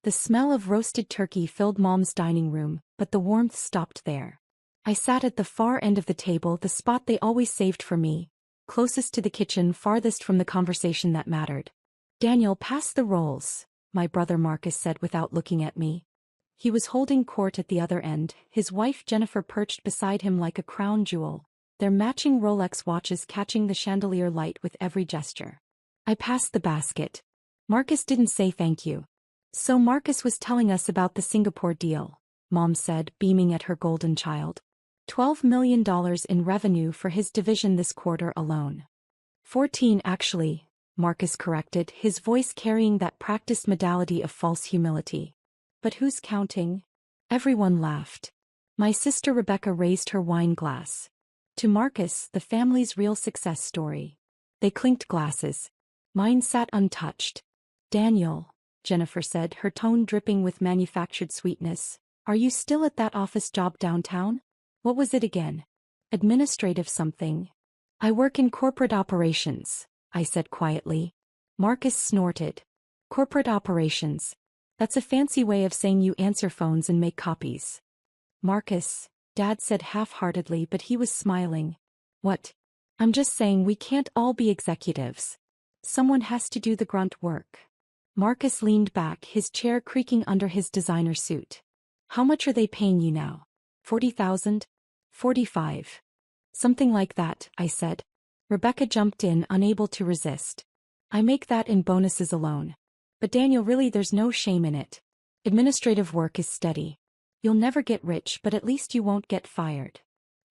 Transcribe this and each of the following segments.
The smell of roasted turkey filled Mom's dining room, but the warmth stopped there. I sat at the far end of the table, the spot they always saved for me, closest to the kitchen, farthest from the conversation that mattered. "Daniel, pass the rolls," my brother Marcus said without looking at me. He was holding court at the other end, his wife Jennifer perched beside him like a crown jewel, their matching Rolex watches catching the chandelier light with every gesture. I passed the basket. "Marcus didn't say thank you." "So Marcus was telling us about the Singapore deal," Mom said, beaming at her golden child. $12 million in revenue for his division this quarter alone. 14 actually, Marcus corrected, his voice carrying that practiced modality of false humility. "But who's counting?" Everyone laughed. My sister Rebecca raised her wine glass. To Marcus, the family's real success story. They clinked glasses. Mine sat untouched. "Daniel," Jennifer said, her tone dripping with manufactured sweetness, "are you still at that office job downtown? What was it again? Administrative something?" "I work in corporate operations," I said quietly. Marcus snorted. "Corporate operations. That's a fancy way of saying you answer phones and make copies." "Marcus," Dad said half-heartedly, but he was smiling. "What?" "I'm just saying we can't all be executives. Someone has to do the grunt work." Marcus leaned back, his chair creaking under his designer suit. "How much are they paying you now? 40,000? 45. Something like that," I said. Rebecca jumped in, unable to resist. "I make that in bonuses alone. But Daniel, really there's no shame in it. Administrative work is steady. You'll never get rich, but at least you won't get fired."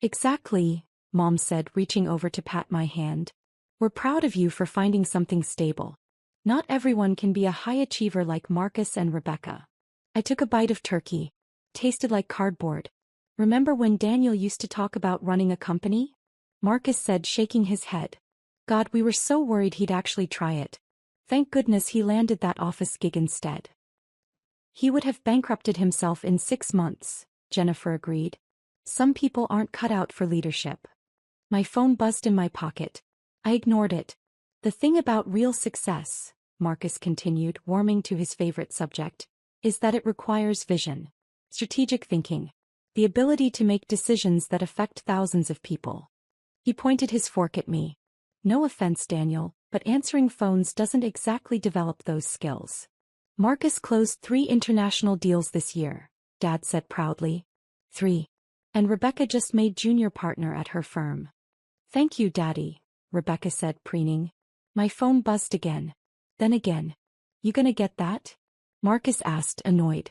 "Exactly," Mom said, reaching over to pat my hand. "We're proud of you for finding something stable. Not everyone can be a high achiever like Marcus and Rebecca." I took a bite of turkey. Tasted like cardboard. "Remember when Daniel used to talk about running a company?" Marcus said, shaking his head. "God, we were so worried he'd actually try it. Thank goodness he landed that office gig instead." "He would have bankrupted himself in 6 months, Jennifer agreed. "Some people aren't cut out for leadership." My phone buzzed in my pocket. I ignored it. "The thing about real success," Marcus continued, warming to his favorite subject, "is that it requires vision, strategic thinking, the ability to make decisions that affect thousands of people." He pointed his fork at me. "No offense, Daniel, but answering phones doesn't exactly develop those skills." "Marcus closed 3 international deals this year," Dad said proudly. 3. And Rebecca just made junior partner at her firm. "Thank you, Daddy," Rebecca said, preening. My phone buzzed again. Then again. "You gonna get that?" Marcus asked, annoyed.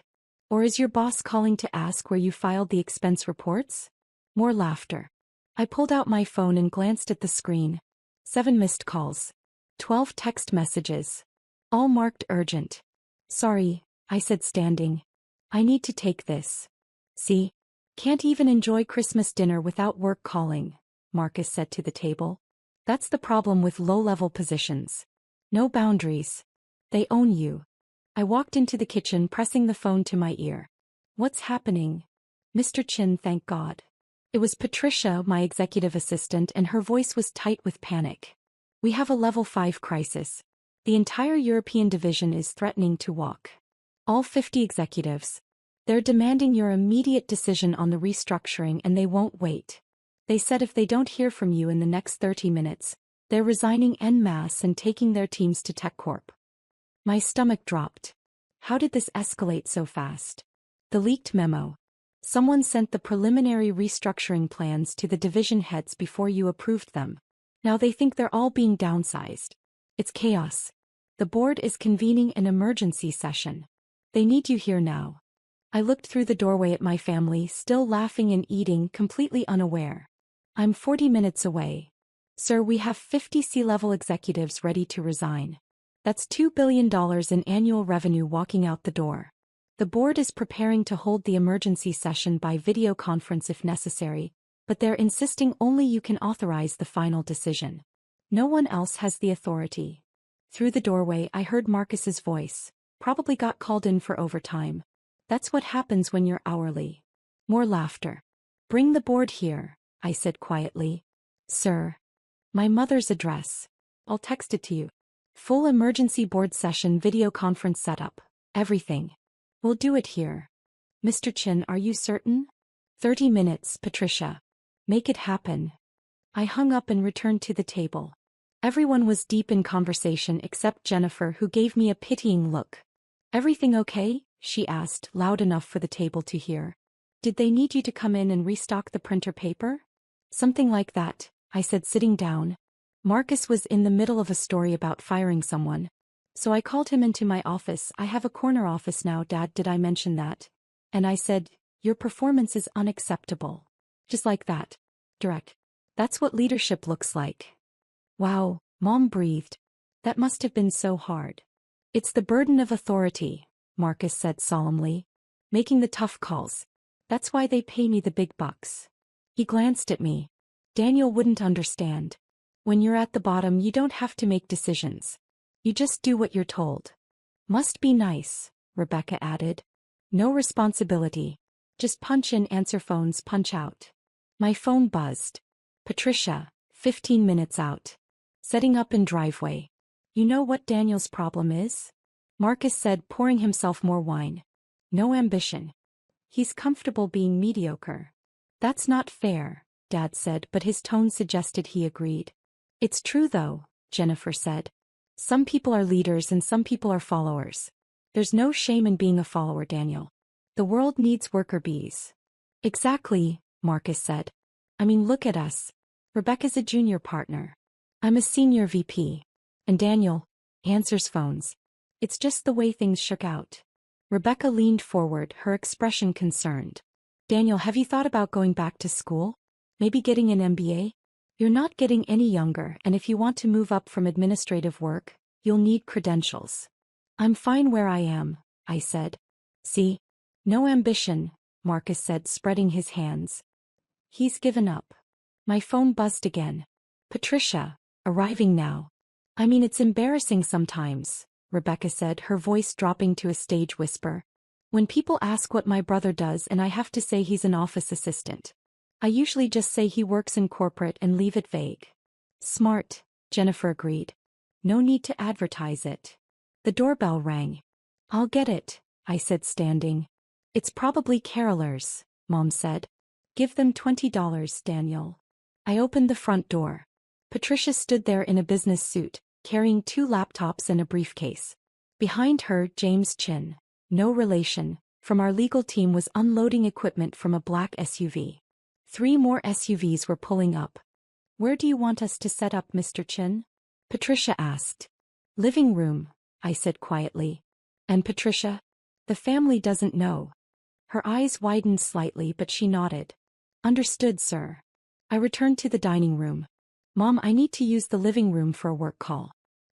"Or is your boss calling to ask where you filed the expense reports?" More laughter. I pulled out my phone and glanced at the screen. 7 missed calls. 12 text messages. All marked urgent. "Sorry," I said, standing. "I need to take this." "See? Can't even enjoy Christmas dinner without work calling," Marcus said to the table. "That's the problem with low-level positions. No boundaries. They own you." I walked into the kitchen, pressing the phone to my ear. "What's happening?" "Mr. Chin, thank God." It was Patricia, my executive assistant, and her voice was tight with panic. "We have a level 5 crisis. The entire European division is threatening to walk. All 50 executives. They're demanding your immediate decision on the restructuring, and they won't wait. They said if they don't hear from you in the next 30 minutes, they're resigning en masse and taking their teams to TechCorp." My stomach dropped. How did this escalate so fast? The leaked memo. Someone sent the preliminary restructuring plans to the division heads before you approved them. Now they think they're all being downsized. It's chaos. The board is convening an emergency session. They need you here now. I looked through the doorway at my family, still laughing and eating, completely unaware. "I'm 40 minutes away. Sir, we have 50 C-level executives ready to resign. That's $2 billion in annual revenue walking out the door. The board is preparing to hold the emergency session by video conference if necessary, but they're insisting only you can authorize the final decision. No one else has the authority." Through the doorway I heard Marcus's voice. "Probably got called in for overtime. That's what happens when you're hourly." More laughter. "Bring the board here," I said quietly. "Sir." "My mother's address. I'll text it to you. Full emergency board session video conference setup. Everything." We'll do it here. Mr. Chin, are you certain? 30 minutes, Patricia. Make it happen. I hung up and returned to the table. Everyone was deep in conversation except Jennifer, who gave me a pitying look. Everything okay? She asked, loud enough for the table to hear. Did they need you to come in and restock the printer paper? Something like that, I said, sitting down. Marcus was in the middle of a story about firing someone. So I called him into my office. I have a corner office now, Dad, did I mention that? And I said, your performance is unacceptable. Just like that. Direct. That's what leadership looks like. Wow, Mom breathed. That must have been so hard. It's the burden of authority, Marcus said solemnly. Making the tough calls. That's why they pay me the big bucks. He glanced at me. Daniel wouldn't understand. When you're at the bottom, you don't have to make decisions. You just do what you're told. Must be nice, Rebecca added. No responsibility. Just punch in, answer phones, punch out. My phone buzzed. Patricia, 15 minutes out. Setting up in driveway. You know what Daniel's problem is? Marcus said, pouring himself more wine. No ambition. He's comfortable being mediocre. That's not fair, Dad said, but his tone suggested he agreed. It's true though, Jennifer said. Some people are leaders and some people are followers. There's no shame in being a follower, Daniel. The world needs worker bees. Exactly, Marcus said. I mean, look at us. Rebecca's a junior partner. I'm a senior VP. And Daniel answers phones. It's just the way things shook out. Rebecca leaned forward, her expression concerned. Daniel, have you thought about going back to school? Maybe getting an MBA? You're not getting any younger, and if you want to move up from administrative work, you'll need credentials. I'm fine where I am, I said. See? No ambition, Marcus said, spreading his hands. He's given up. My phone buzzed again. Patricia, arriving now. I mean, it's embarrassing sometimes, Rebecca said, her voice dropping to a stage whisper. When people ask what my brother does and I have to say he's an office assistant. I usually just say he works in corporate and leave it vague. Smart, Jennifer agreed. No need to advertise it. The doorbell rang. I'll get it, I said, standing. It's probably carolers, Mom said. Give them $20, Daniel. I opened the front door. Patricia stood there in a business suit, carrying 2 laptops and a briefcase. Behind her, James Chin, no relation, from our legal team, was unloading equipment from a black SUV. 3 more SUVs were pulling up. Where do you want us to set up, Mr. Chin? Patricia asked. Living room, I said quietly. And Patricia? The family doesn't know. Her eyes widened slightly, but she nodded. Understood, sir. I returned to the dining room. Mom, I need to use the living room for a work call.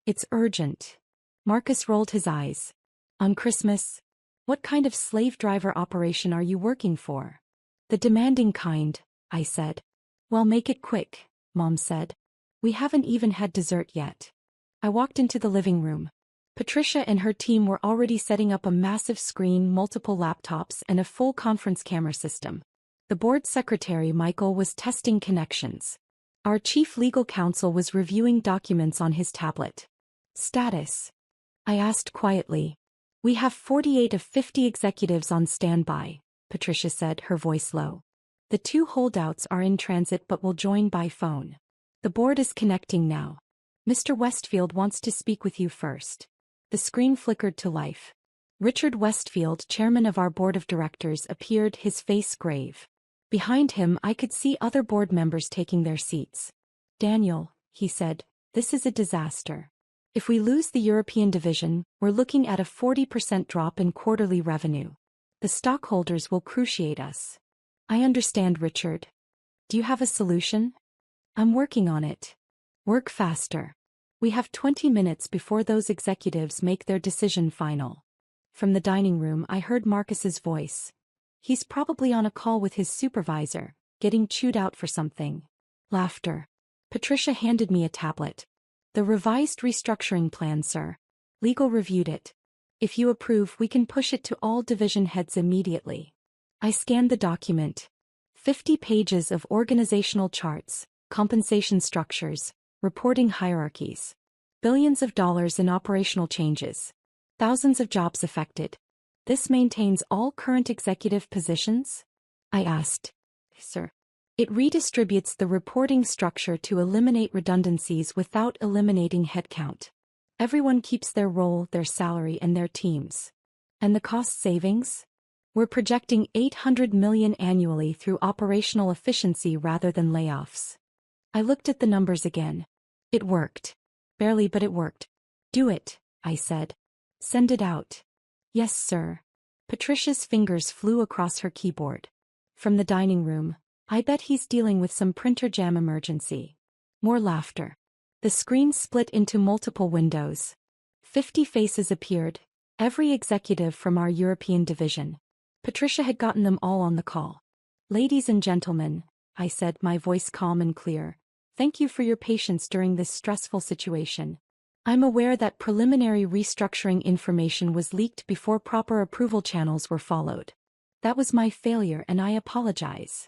It's urgent. Marcus rolled his eyes. On Christmas? What kind of slave driver operation are you working for? The demanding kind, I said. Well, make it quick, Mom said. We haven't even had dessert yet. I walked into the living room. Patricia and her team were already setting up a massive screen, multiple laptops, and a full conference camera system. The board secretary, Michael, was testing connections. Our chief legal counsel was reviewing documents on his tablet. Status? I asked quietly. We have 48 of 50 executives on standby, Patricia said, her voice low. The 2 holdouts are in transit but will join by phone. The board is connecting now. Mr. Westfield wants to speak with you first. The screen flickered to life. Richard Westfield, chairman of our board of directors, appeared, his face grave. Behind him, I could see other board members taking their seats. Daniel, he said, this is a disaster. If we lose the European division, we're looking at a 40% drop in quarterly revenue. The stockholders will cruciate us. I understand, Richard. Do you have a solution? I'm working on it. Work faster. We have 20 minutes before those executives make their decision final. From the dining room, I heard Marcus's voice. He's probably on a call with his supervisor, getting chewed out for something. Laughter. Patricia handed me a tablet. The revised restructuring plan, sir. Legal reviewed it. If you approve, we can push it to all division heads immediately. I scanned the document. 50 pages of organizational charts, compensation structures, reporting hierarchies. Billions of dollars in operational changes. Thousands of jobs affected. This maintains all current executive positions? I asked. Sir. It redistributes the reporting structure to eliminate redundancies without eliminating headcount. Everyone keeps their role, their salary, and their teams. And the cost savings? We're projecting $800 million annually through operational efficiency rather than layoffs. I looked at the numbers again. It worked. Barely, but it worked. Do it, I said. Send it out. Yes, sir. Patricia's fingers flew across her keyboard. From the dining room, I bet he's dealing with some printer jam emergency. More laughter. The screen split into multiple windows. 50 faces appeared, every executive from our European division. Patricia had gotten them all on the call. Ladies and gentlemen, I said, my voice calm and clear, thank you for your patience during this stressful situation. I'm aware that preliminary restructuring information was leaked before proper approval channels were followed. That was my failure and I apologize.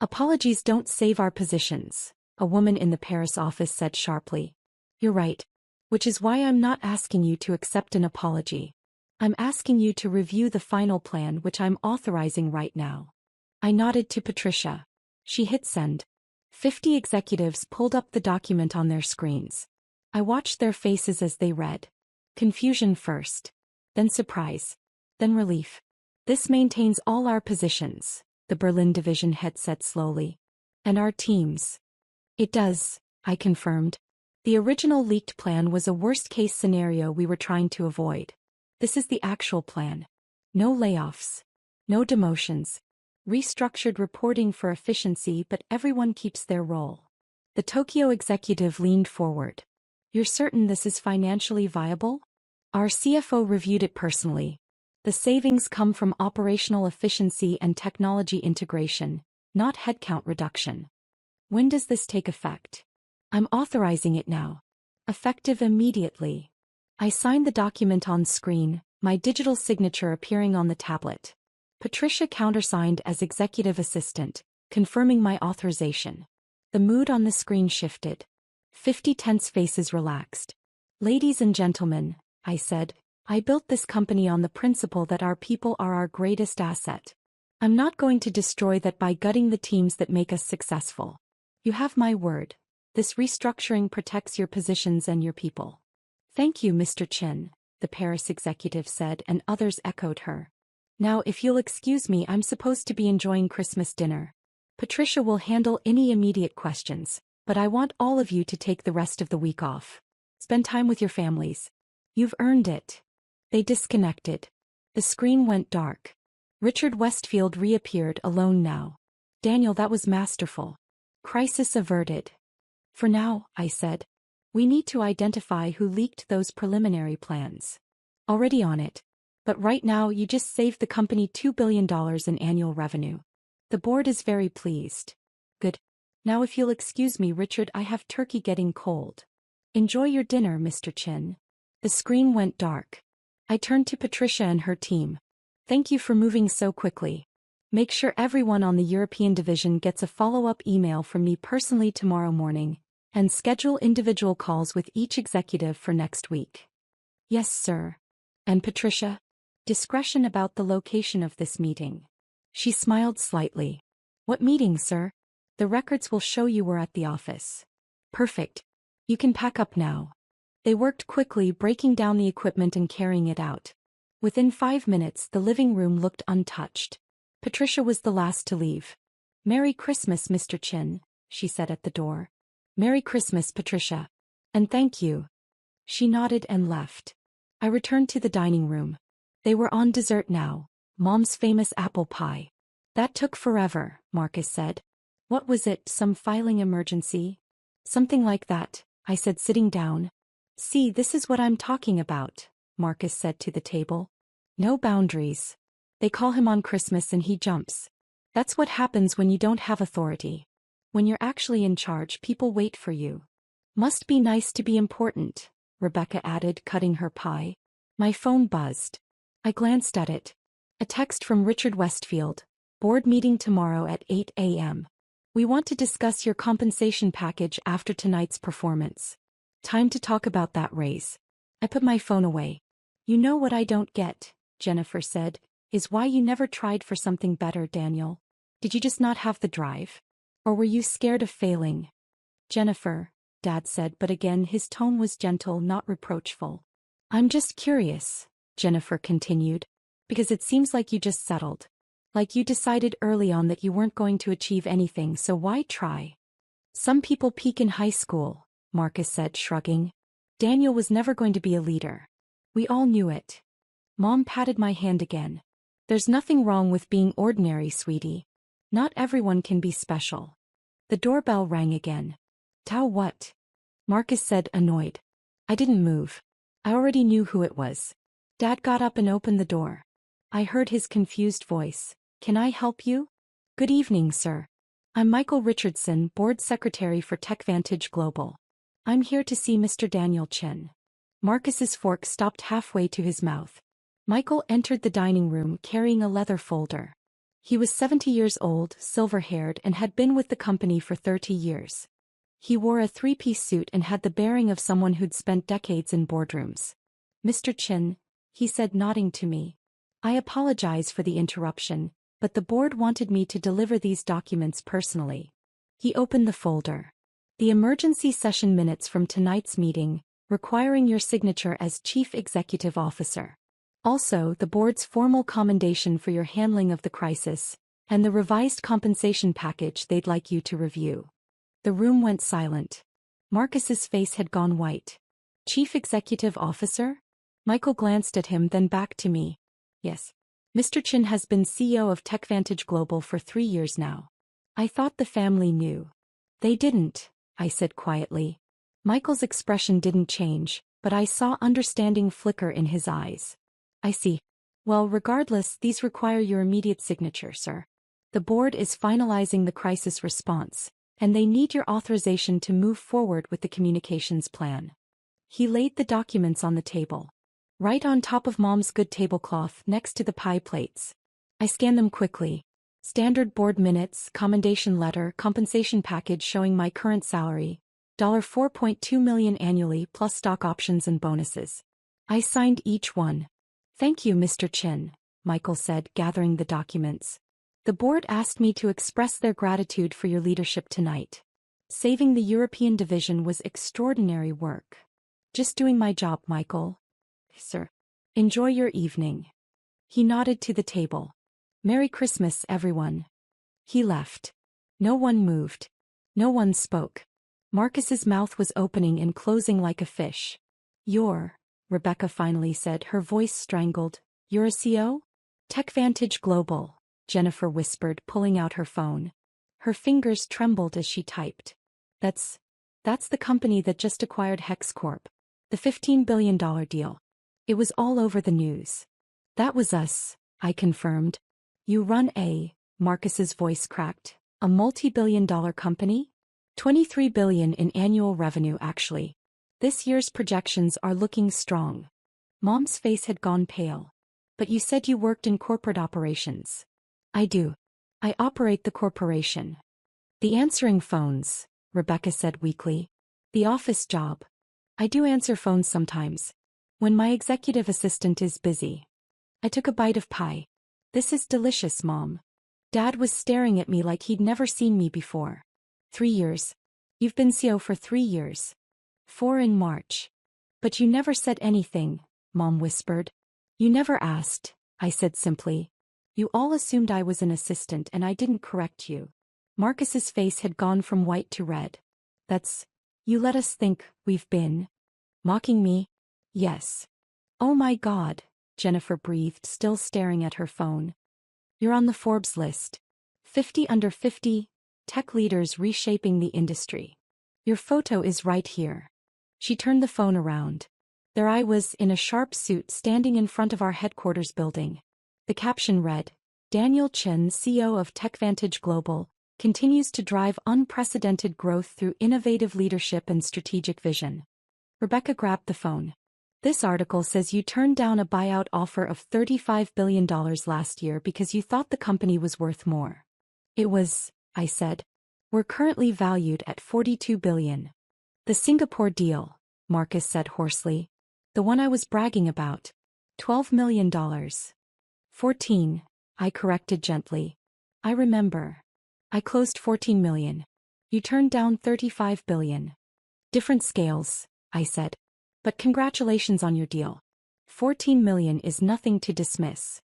Apologies don't save our positions, a woman in the Paris office said sharply. You're right. Which is why I'm not asking you to accept an apology. I'm asking you to review the final plan which I'm authorizing right now. I nodded to Patricia. She hit send. 50 executives pulled up the document on their screens. I watched their faces as they read. Confusion first. Then surprise. Then relief. This maintains all our positions, the Berlin division head said slowly. And our teams. It does, I confirmed. The original leaked plan was a worst-case scenario we were trying to avoid. This is the actual plan. No layoffs. No demotions. Restructured reporting for efficiency, but everyone keeps their role. The Tokyo executive leaned forward. You're certain this is financially viable? Our CFO reviewed it personally. The savings come from operational efficiency and technology integration, not headcount reduction. When does this take effect? I'm authorizing it now. Effective immediately. I signed the document on screen, my digital signature appearing on the tablet. Patricia countersigned as executive assistant, confirming my authorization. The mood on the screen shifted. 50 tense faces relaxed. Ladies and gentlemen, I said, I built this company on the principle that our people are our greatest asset. I'm not going to destroy that by gutting the teams that make us successful. You have my word. This restructuring protects your positions and your people. Thank you, Mr. Chin, the Paris executive said, and others echoed her. Now, if you'll excuse me, I'm supposed to be enjoying Christmas dinner. Patricia will handle any immediate questions, but I want all of you to take the rest of the week off. Spend time with your families. You've earned it. They disconnected. The screen went dark. Richard Westfield reappeared, alone now. Daniel, that was masterful. Crisis averted. For now, I said. We need to identify who leaked those preliminary plans. Already on it. But right now you just saved the company $2 billion in annual revenue. The board is very pleased. Good. Now if you'll excuse me, Richard, I have turkey getting cold. Enjoy your dinner, Mr. Chin. The screen went dark. I turned to Patricia and her team. Thank you for moving so quickly. Make sure everyone on the European division gets a follow-up email from me personally tomorrow morning, and schedule individual calls with each executive for next week. Yes, sir. And Patricia? Discretion about the location of this meeting. She smiled slightly. What meeting, sir? The records will show you were at the office. Perfect. You can pack up now. They worked quickly, breaking down the equipment and carrying it out. Within 5 minutes, the living room looked untouched. Patricia was the last to leave. Merry Christmas, Mr. Chin, she said at the door. Merry Christmas, Patricia. And thank you. She nodded and left. I returned to the dining room. They were on dessert now, Mom's famous apple pie. That took forever, Marcus said. What was it, some filing emergency? Something like that, I said, sitting down. See, this is what I'm talking about, Marcus said to the table. No boundaries. They call him on Christmas and he jumps. That's what happens when you don't have authority. When you're actually in charge, people wait for you. Must be nice to be important, Rebecca added, cutting her pie. My phone buzzed. I glanced at it. A text from Richard Westfield. Board meeting tomorrow at 8 a.m. We want to discuss your compensation package after tonight's performance. Time to talk about that raise. I put my phone away. You know what I don't get, Jennifer said, is why you never tried for something better, Daniel. Did you just not have the drive? Or were you scared of failing? Jennifer, Dad said, but again his tone was gentle, not reproachful. I'm just curious, Jennifer continued, because it seems like you just settled. Like you decided early on that you weren't going to achieve anything, so why try? Some people peak in high school, Marcus said, shrugging. Daniel was never going to be a leader. We all knew it. Mom patted my hand again. There's nothing wrong with being ordinary, sweetie. Not everyone can be special. The doorbell rang again. Tao what? Marcus said, annoyed. I didn't move. I already knew who it was. Dad got up and opened the door. I heard his confused voice. Can I help you? Good evening, sir. I'm Michael Richardson, Board Secretary for TechVantage Global. I'm here to see Mr. Daniel Chen. Marcus's fork stopped halfway to his mouth. Michael entered the dining room carrying a leather folder. He was 70 years old, silver-haired, and had been with the company for 30 years. He wore a three-piece suit and had the bearing of someone who'd spent decades in boardrooms. Mr. Chen, he said, nodding to me. I apologize for the interruption, but the board wanted me to deliver these documents personally. He opened the folder. The emergency session minutes from tonight's meeting, requiring your signature as Chief Executive Officer. Also, the board's formal commendation for your handling of the crisis, and the revised compensation package they'd like you to review. The room went silent. Marcus's face had gone white. Chief Executive Officer? Michael glanced at him, then back to me. Yes. Mr. Chen has been CEO of TechVantage Global for 3 years now. I thought the family knew. They didn't, I said quietly. Michael's expression didn't change, but I saw understanding flicker in his eyes. I see. Well, regardless, these require your immediate signature, sir. The board is finalizing the crisis response, and they need your authorization to move forward with the communications plan. He laid the documents on the table. Right on top of Mom's good tablecloth next to the pie plates. I scanned them quickly. Standard board minutes, commendation letter, compensation package showing my current salary, $4.2 million annually plus stock options and bonuses. I signed each one. Thank you, Mr. Chen, Michael said, gathering the documents. The board asked me to express their gratitude for your leadership tonight. Saving the European division was extraordinary work. Just doing my job, Michael. Sir. Enjoy your evening. He nodded to the table. Merry Christmas, everyone. He left. No one moved. No one spoke. Marcus's mouth was opening and closing like a fish. Rebecca finally said, her voice strangled. You're a CEO? TechVantage Global, Jennifer whispered, pulling out her phone. Her fingers trembled as she typed. That's the company that just acquired Hex Corp. The $15 billion deal. It was all over the news. That was us, I confirmed. You run Marcus's voice cracked, a multi-billion-dollar company? $23 billion in annual revenue, actually. This year's projections are looking strong. Mom's face had gone pale. But you said you worked in corporate operations. I do. I operate the corporation. The answering phones, Rebecca said weakly. The office job. I do answer phones sometimes. When my executive assistant is busy. I took a bite of pie. This is delicious, Mom. Dad was staring at me like he'd never seen me before. 3 years. You've been CEO for 3 years. 4 in March. But you never said anything, Mom whispered. You never asked, I said simply. You all assumed I was an assistant and I didn't correct you. Marcus's face had gone from white to red. You let us think we've been mocking me? Yes. Oh my God, Jennifer breathed, still staring at her phone. You're on the Forbes list. 50 under 50, tech leaders reshaping the industry. Your photo is right here. She turned the phone around. There I was in a sharp suit standing in front of our headquarters building. The caption read, Daniel Chen, CEO of TechVantage Global, continues to drive unprecedented growth through innovative leadership and strategic vision. Rebecca grabbed the phone. This article says you turned down a buyout offer of $35 billion last year because you thought the company was worth more. It was, I said. We're currently valued at $42 billion. The Singapore deal, Marcus said hoarsely. The one I was bragging about. $12 million. 14, I corrected gently. I remember. I closed 14 million. You turned down 35 billion. Different scales, I said. But congratulations on your deal. 14 million is nothing to dismiss.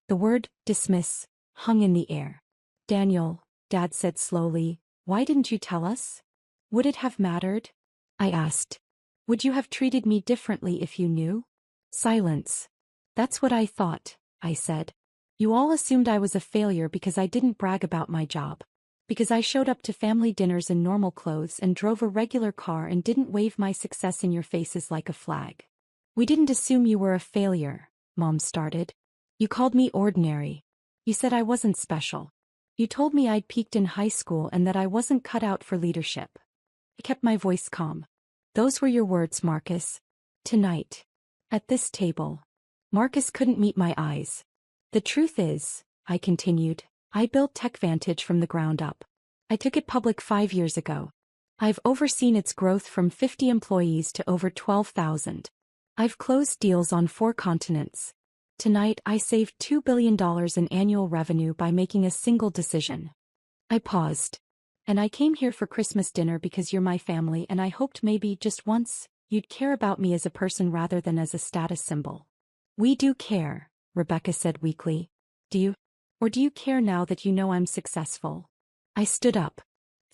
The word dismiss hung in the air. Daniel, Dad said slowly, why didn't you tell us? Would it have mattered? I asked. Would you have treated me differently if you knew? Silence. That's what I thought, I said. You all assumed I was a failure because I didn't brag about my job. Because I showed up to family dinners in normal clothes and drove a regular car and didn't wave my success in your faces like a flag. We didn't assume you were a failure, Mom started. You called me ordinary. You said I wasn't special. You told me I'd peaked in high school and that I wasn't cut out for leadership. I kept my voice calm. Those were your words, Marcus. Tonight. At this table. Marcus couldn't meet my eyes. The truth is, I continued, I built TechVantage from the ground up. I took it public 5 years ago. I've overseen its growth from 50 employees to over 12,000. I've closed deals on 4 continents. Tonight I saved $2 billion in annual revenue by making a single decision. I paused. And I came here for Christmas dinner because you're my family and I hoped maybe just once, you'd care about me as a person rather than as a status symbol. We do care, Rebecca said weakly. Do you? Or do you care now that you know I'm successful? I stood up.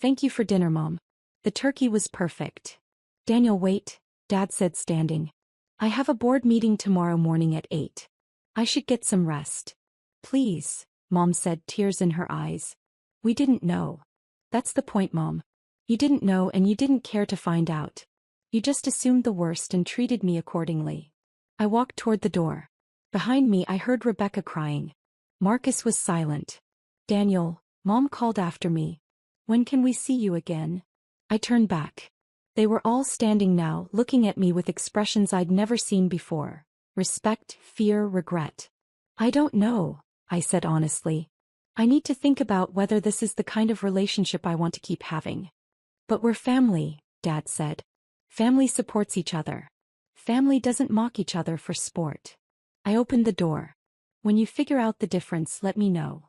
Thank you for dinner, Mom. The turkey was perfect. Daniel, wait, Dad said standing. I have a board meeting tomorrow morning at 8. I should get some rest. Please, Mom said, tears in her eyes. We didn't know. That's the point, Mom. You didn't know and you didn't care to find out. You just assumed the worst and treated me accordingly. I walked toward the door. Behind me I heard Rebecca crying. Marcus was silent. Daniel, Mom called after me. When can we see you again? I turned back. They were all standing now, looking at me with expressions I'd never seen before. Respect, fear, regret. I don't know, I said honestly. I need to think about whether this is the kind of relationship I want to keep having. But we're family, Dad said. Family supports each other. Family doesn't mock each other for sport. I opened the door. When you figure out the difference, let me know.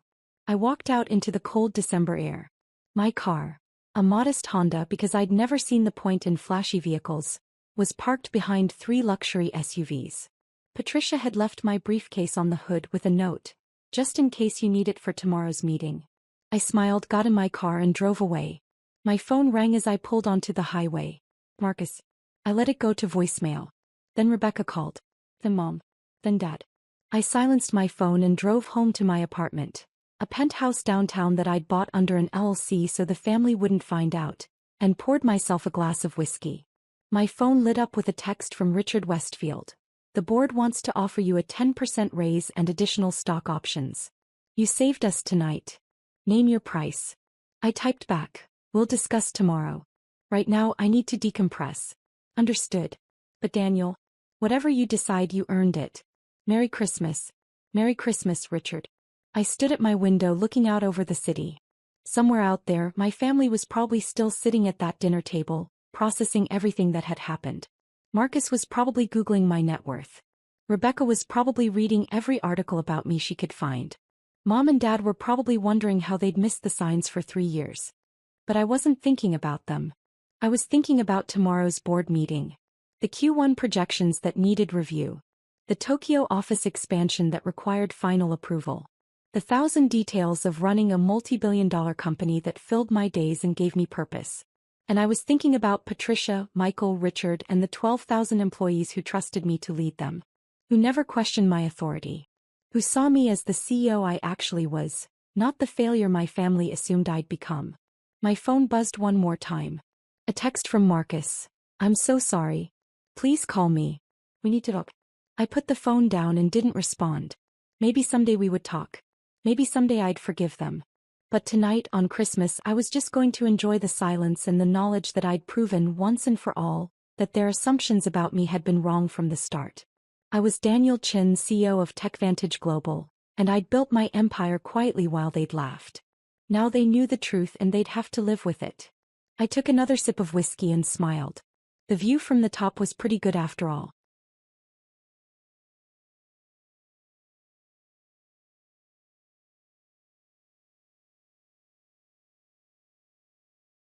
I walked out into the cold December air. My car, a modest Honda because I'd never seen the point in flashy vehicles, was parked behind 3 luxury SUVs. Patricia had left my briefcase on the hood with a note, just in case you need it for tomorrow's meeting. I smiled, got in my car and drove away. My phone rang as I pulled onto the highway. Marcus. I let it go to voicemail. Then Rebecca called. Then Mom. Then Dad. I silenced my phone and drove home to my apartment, a penthouse downtown that I'd bought under an LLC so the family wouldn't find out, and poured myself a glass of whiskey. My phone lit up with a text from Richard Westfield. The board wants to offer you a 10% raise and additional stock options. You saved us tonight. Name your price. I typed back. We'll discuss tomorrow. Right now I need to decompress. Understood. But Daniel, whatever you decide, you earned it. Merry Christmas. Merry Christmas, Richard. I stood at my window looking out over the city. Somewhere out there, my family was probably still sitting at that dinner table, processing everything that had happened. Marcus was probably Googling my net worth. Rebecca was probably reading every article about me she could find. Mom and Dad were probably wondering how they'd missed the signs for 3 years. But I wasn't thinking about them. I was thinking about tomorrow's board meeting. The Q1 projections that needed review. The Tokyo office expansion that required final approval. The 1,000 details of running a multi-billion-dollar company that filled my days and gave me purpose. And I was thinking about Patricia, Michael, Richard, and the 12,000 employees who trusted me to lead them. Who never questioned my authority. Who saw me as the CEO I actually was, not the failure my family assumed I'd become. My phone buzzed one more time. A text from Marcus. I'm so sorry. Please call me. We need to talk. I put the phone down and didn't respond. Maybe someday we would talk. Maybe someday I'd forgive them. But tonight, on Christmas, I was just going to enjoy the silence and the knowledge that I'd proven once and for all that their assumptions about me had been wrong from the start. I was Daniel Chin, CEO of TechVantage Global, and I'd built my empire quietly while they'd laughed. Now they knew the truth and they'd have to live with it. I took another sip of whiskey and smiled. The view from the top was pretty good after all.